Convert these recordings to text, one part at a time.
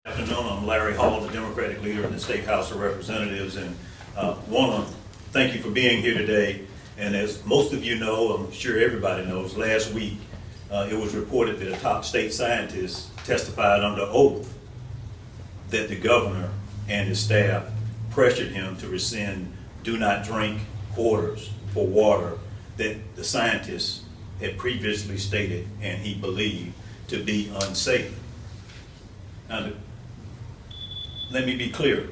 Good afternoon. I'm Larry Hall, the Democratic leader in the State House of Representatives, and want to thank you for being here today. And as most of you know, I'm sure everybody knows, last week it was reported that a top state scientist testified under oath that the governor and his staff pressured him to rescind do not drink orders for water that the scientists had previously stated and he believed to be unsafe. Now, let me be clear.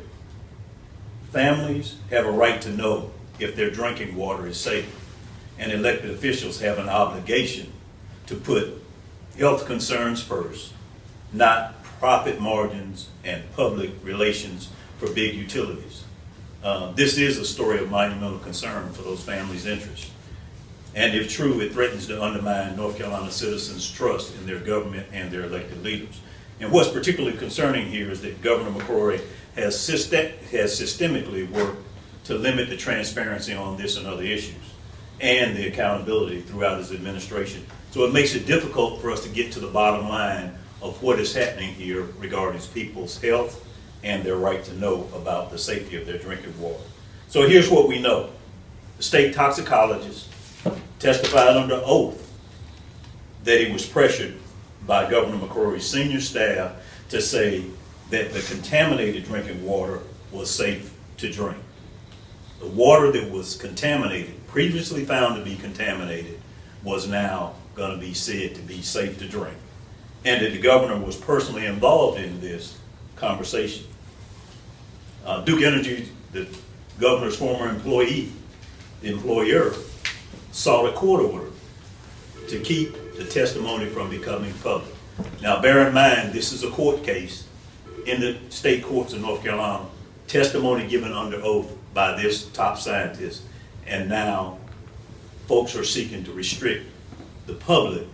Families have a right to know if their drinking water is safe, and elected officials have an obligation to put health concerns first, not profit margins and public relations for big utilities. This is a story of monumental concern for those families' interests. And if true, it threatens to undermine North Carolina citizens' trust in their government and their elected leaders. And what's particularly concerning here is that Governor McCrory has systemically worked to limit the transparency on this and other issues and the accountability throughout his administration. So it makes it difficult for us to get to the bottom line of what is happening here regarding people's health and their right to know about the safety of their drinking water. So here's what we know. The state toxicologist testified under oath that he was pressured by Governor McCrory's senior staff to say that the contaminated drinking water was safe to drink. The water that was contaminated, previously found to be contaminated, was now going to be said to be safe to drink. And that the governor was personally involved in this conversation. Duke Energy, the governor's former employer, sought a court order to keep the testimony from becoming public. Now bear in mind, this is a court case in the state courts of North Carolina, testimony given under oath by this top scientist, and now folks are seeking to restrict the public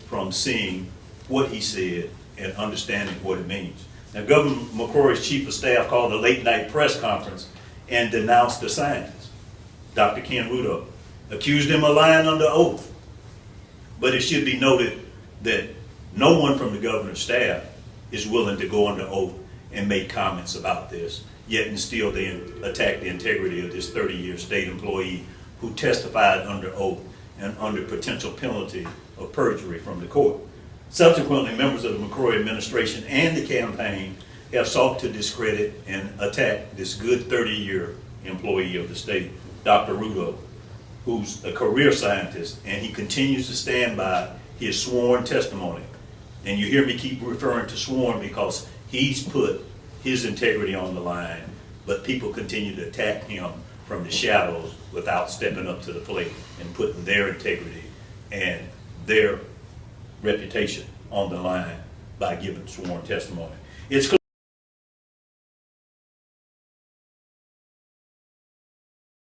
from seeing what he said and understanding what it means. Now Governor McCrory's chief of staff called a late night press conference and denounced the scientist, Dr. Ken Rudo, accused him of lying under oath. But it should be noted that no one from the governor's staff is willing to go under oath and make comments about this, yet and still they attack the integrity of this 30-year state employee who testified under oath and under potential penalty of perjury from the court. Subsequently, members of the McCrory administration and the campaign have sought to discredit and attack this good 30-year employee of the state, Dr. Rudo, who's a career scientist, and he continues to stand by his sworn testimony. And you hear me keep referring to sworn because he's put his integrity on the line, but people continue to attack him from the shadows without stepping up to the plate and putting their integrity and their reputation on the line by giving sworn testimony. It's